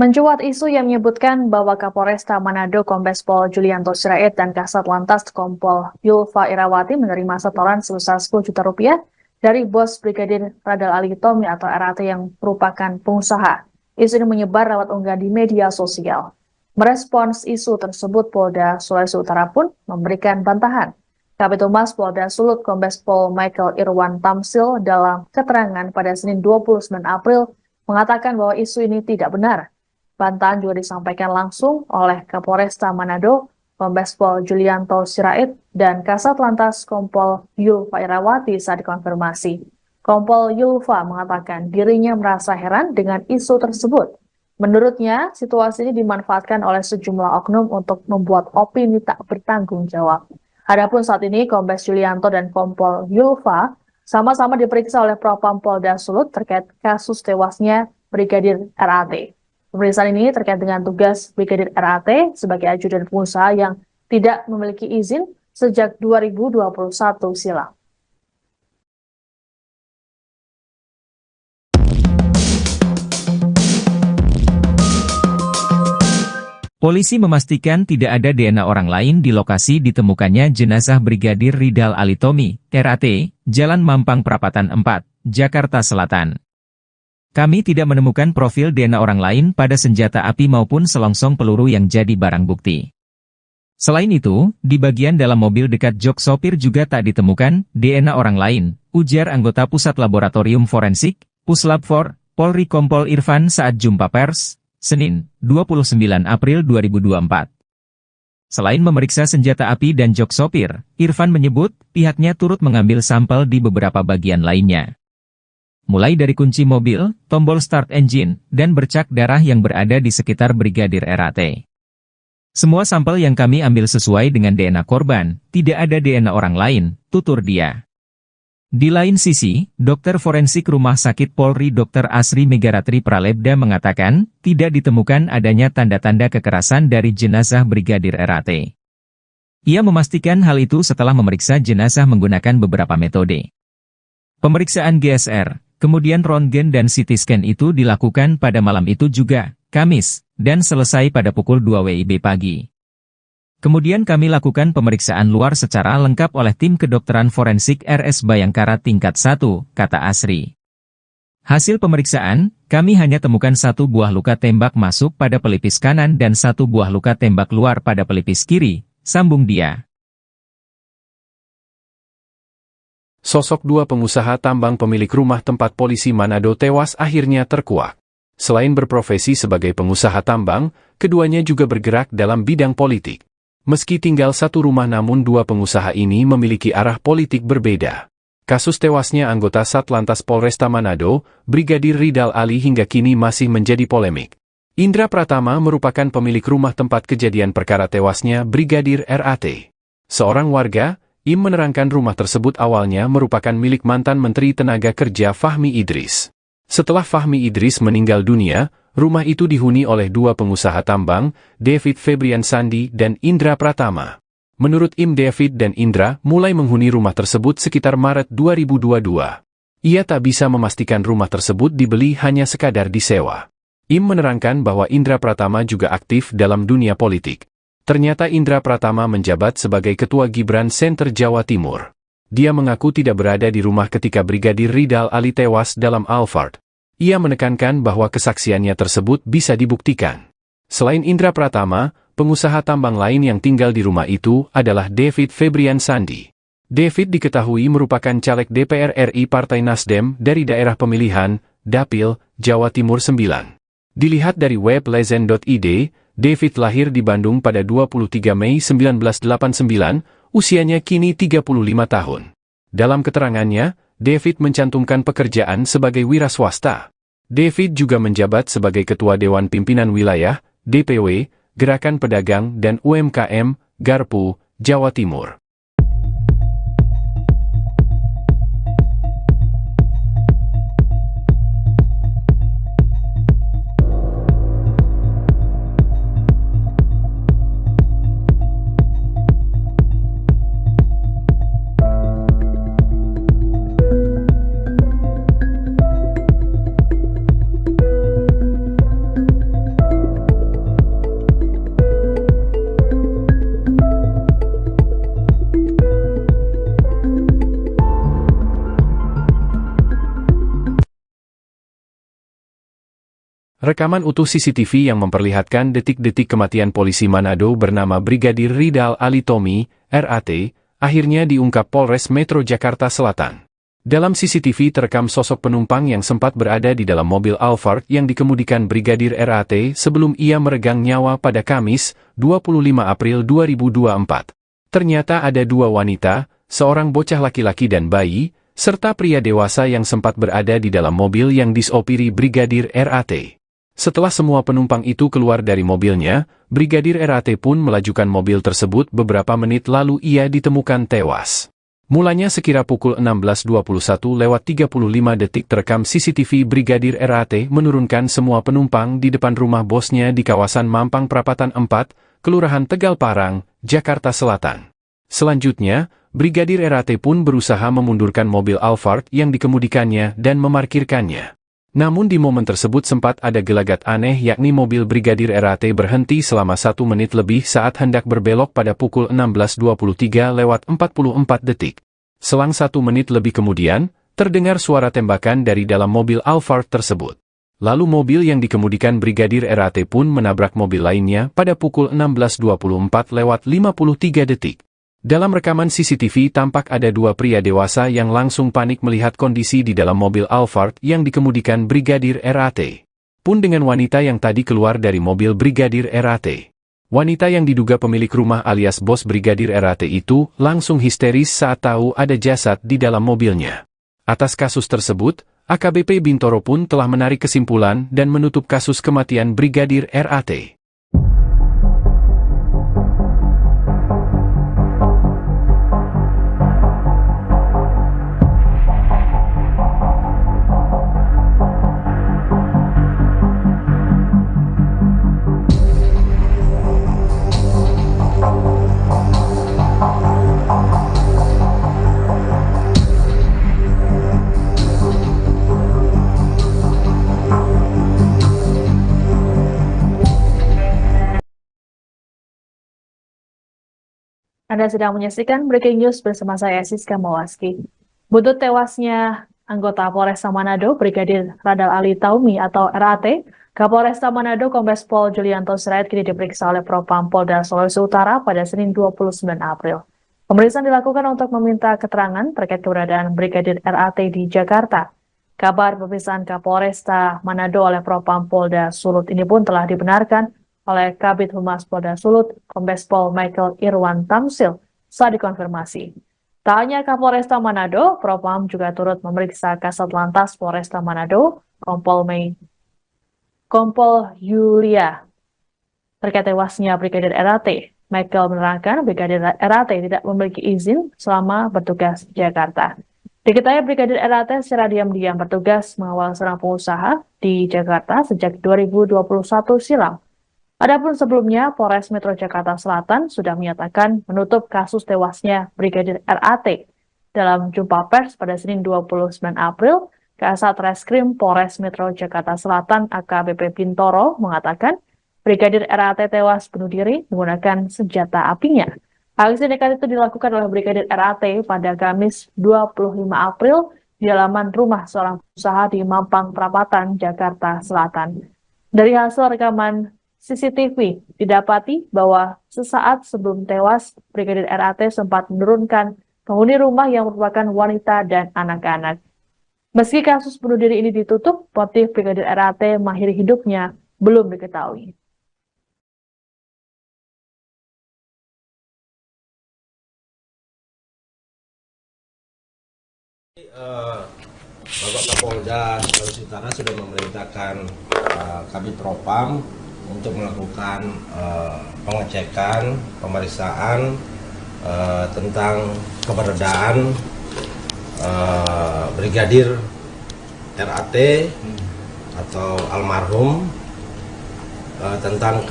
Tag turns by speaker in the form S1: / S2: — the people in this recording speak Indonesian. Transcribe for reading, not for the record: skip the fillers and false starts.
S1: Mencuat isu yang menyebutkan bahwa Kapolresta Manado Kombes Pol Julianto Sirait dan Kasat Lantas Kompol Yulfa Irawati menerima setoran sebesar 10 juta rupiah dari bos Brigadir Radal Ali Tommy atau RAT yang merupakan pengusaha. Isu ini menyebar lewat unggahan di media sosial. Merespons isu tersebut, Polda Sulawesi Utara pun memberikan bantahan. Kabid Humas Polda Sulut Kombes Pol Michael Irwan Tamsil dalam keterangan pada Senin 29 April mengatakan bahwa isu ini tidak benar. Bantahan juga disampaikan langsung oleh Kapolresta Manado, Kombes Pol Julianto Sirait, dan Kasat Lantas Kompol Yulfa Irawati saat dikonfirmasi. Kompol Yulfa mengatakan dirinya merasa heran dengan isu tersebut. Menurutnya, situasi ini dimanfaatkan oleh sejumlah oknum untuk membuat opini tak bertanggung jawab. Adapun saat ini, Kombes Julianto dan Kompol Yulfa sama-sama diperiksa oleh Propam Polda Sulut terkait kasus tewasnya Brigadir RAT. Pemeriksaan ini terkait dengan tugas Brigadir RAT sebagai ajudan pengusaha yang tidak memiliki izin sejak 2021 silam.
S2: Polisi memastikan tidak ada DNA orang lain di lokasi ditemukannya jenazah Brigadir Ridal Ali Tommy, RAT, Jalan Mampang Perapatan 4, Jakarta Selatan. Kami tidak menemukan profil DNA orang lain pada senjata api maupun selongsong peluru yang jadi barang bukti. Selain itu, di bagian dalam mobil dekat jok sopir juga tak ditemukan DNA orang lain, ujar anggota Pusat Laboratorium Forensik, Puslab 4, Polri Kompol Irfan saat jumpa pers, Senin, 29 April 2024. Selain memeriksa senjata api dan jok sopir, Irfan menyebut pihaknya turut mengambil sampel di beberapa bagian lainnya. Mulai dari kunci mobil, tombol start engine, dan bercak darah yang berada di sekitar Brigadir RAT. Semua sampel yang kami ambil sesuai dengan DNA korban, tidak ada DNA orang lain, tutur dia. Di lain sisi, dokter forensik Rumah Sakit Polri Dr. Asri Megaratri Pralebda mengatakan, tidak ditemukan adanya tanda-tanda kekerasan dari jenazah Brigadir RAT. Ia memastikan hal itu setelah memeriksa jenazah menggunakan beberapa metode. Pemeriksaan GSR, kemudian röntgen dan CT scan itu dilakukan pada malam itu juga, Kamis, dan selesai pada pukul 2 WIB pagi. Kemudian kami lakukan pemeriksaan luar secara lengkap oleh tim kedokteran forensik RS Bayangkara tingkat 1, kata Asri. Hasil pemeriksaan, kami hanya temukan 1 buah luka tembak masuk pada pelipis kanan dan 1 buah luka tembak luar pada pelipis kiri, sambung dia.
S3: Sosok 2 pengusaha tambang pemilik rumah tempat polisi Manado tewas akhirnya terkuak. Selain berprofesi sebagai pengusaha tambang, keduanya juga bergerak dalam bidang politik. Meski tinggal satu rumah namun 2 pengusaha ini memiliki arah politik berbeda. Kasus tewasnya anggota Satlantas Polresta Manado, Brigadir Ridal Ali hingga kini masih menjadi polemik. Indra Pratama merupakan pemilik rumah tempat kejadian perkara tewasnya Brigadir RAT. Seorang warga, Im menerangkan rumah tersebut awalnya merupakan milik mantan Menteri Tenaga Kerja Fahmi Idris. Setelah Fahmi Idris meninggal dunia, rumah itu dihuni oleh 2 pengusaha tambang, David Febrian Sandi dan Indra Pratama. Menurut Im, David dan Indra mulai menghuni rumah tersebut sekitar Maret 2022. Ia tak bisa memastikan rumah tersebut dibeli hanya sekadar disewa. Im menerangkan bahwa Indra Pratama juga aktif dalam dunia politik. Ternyata Indra Pratama menjabat sebagai Ketua Gibran Center Jawa Timur. Dia mengaku tidak berada di rumah ketika Brigadir Ridal Ali tewas dalam Alphard. Ia menekankan bahwa kesaksiannya tersebut bisa dibuktikan. Selain Indra Pratama, pengusaha tambang lain yang tinggal di rumah itu adalah David Febrian Sandi. David diketahui merupakan caleg DPR RI Partai Nasdem dari daerah pemilihan, Dapil, Jawa Timur 9. Dilihat dari web legend.id, David lahir di Bandung pada 23 Mei 1989, usianya kini 35 tahun. Dalam keterangannya, David mencantumkan pekerjaan sebagai wira swasta. David juga menjabat sebagai Ketua Dewan Pimpinan Wilayah, DPW, Gerakan Pedagang dan UMKM, Garpu, Jawa Timur. Rekaman utuh CCTV yang memperlihatkan detik-detik kematian polisi Manado bernama Brigadir Ridal Alitomi, RAT, akhirnya diungkap Polres Metro Jakarta Selatan. Dalam CCTV terekam sosok penumpang yang sempat berada di dalam mobil Alphard yang dikemudikan Brigadir RAT sebelum ia meregang nyawa pada Kamis, 25 April 2024. Ternyata ada dua wanita, seorang bocah laki-laki dan bayi, serta pria dewasa yang sempat berada di dalam mobil yang disopiri Brigadir RAT. Setelah semua penumpang itu keluar dari mobilnya, Brigadir RAT pun melajukan mobil tersebut beberapa menit lalu ia ditemukan tewas. Mulanya sekira pukul 16.21:35 detik terekam CCTV Brigadir RAT menurunkan semua penumpang di depan rumah bosnya di kawasan Mampang Perapatan 4, Kelurahan Tegal Parang, Jakarta Selatan. Selanjutnya, Brigadir RAT pun berusaha memundurkan mobil Alphard yang dikemudikannya dan memarkirkannya. Namun di momen tersebut sempat ada gelagat aneh yakni mobil Brigadir RAT berhenti selama 1 menit lebih saat hendak berbelok pada pukul 16.23:44 detik. Selang 1 menit lebih kemudian, terdengar suara tembakan dari dalam mobil Alphard tersebut. Lalu mobil yang dikemudikan Brigadir RAT pun menabrak mobil lainnya pada pukul 16.24:53 detik. Dalam rekaman CCTV tampak ada dua pria dewasa yang langsung panik melihat kondisi di dalam mobil Alphard yang dikemudikan Brigadir RAT. Pun dengan wanita yang tadi keluar dari mobil Brigadir RAT. Wanita yang diduga pemilik rumah alias bos Brigadir RAT itu langsung histeris saat tahu ada jasad di dalam mobilnya. Atas kasus tersebut, AKBP Bintoro pun telah menarik kesimpulan dan menutup kasus kematian Brigadir RAT.
S1: Anda sedang menyaksikan Breaking News bersama saya, Siska Mawaski. Buntut tewasnya anggota Polresta Manado, Brigadir Ridal Alitomi atau RAT, Kapolresta Manado Kombes Pol Julianto Sirait kini diperiksa oleh Propam Polda Sulawesi Utara pada Senin 29 April. Pemeriksaan dilakukan untuk meminta keterangan terkait keberadaan Brigadir RAT di Jakarta. Kabar pemeriksaan Kapolresta Manado oleh Propam Polda Sulut ini pun telah dibenarkan oleh Kabid Humas Polda Sulut, Kombes Pol Michael Irwan Tamsil, saat dikonfirmasi. Tak hanya Kapolresta Manado, Propam juga turut memeriksa Kasat Lantas Polresta Manado, Kompol Yulia, terkait tewasnya Brigadir RAT. Michael menerangkan Brigadir RAT tidak memiliki izin selama bertugas di Jakarta. Diketahui Brigadir RAT secara diam-diam bertugas mengawal seorang pengusaha di Jakarta sejak 2021 silam. Adapun sebelumnya, Polres Metro Jakarta Selatan sudah menyatakan menutup kasus tewasnya Brigadir RAT. Dalam jumpa pers pada Senin 29 April, Kasat Reskrim Polres Metro Jakarta Selatan AKBP Bintoro mengatakan Brigadir RAT tewas bunuh diri menggunakan senjata apinya. Aksi nekat itu dilakukan oleh Brigadir RAT pada Kamis 25 April di halaman rumah seorang pengusaha di Mampang Perapatan, Jakarta Selatan. Dari hasil rekaman CCTV didapati bahwa sesaat sebelum tewas, Brigadir RAT sempat menurunkan penghuni rumah yang merupakan wanita dan anak-anak. Meski kasus bunuh diri ini ditutup, motif Brigadir RAT mengakhiri hidupnya belum diketahui.
S4: Bapak Kapolda Sulawesi Utara sudah memerintahkan Kabid Propam untuk melakukan pengecekan, pemeriksaan tentang keberadaan Brigadir RAT atau almarhum tentang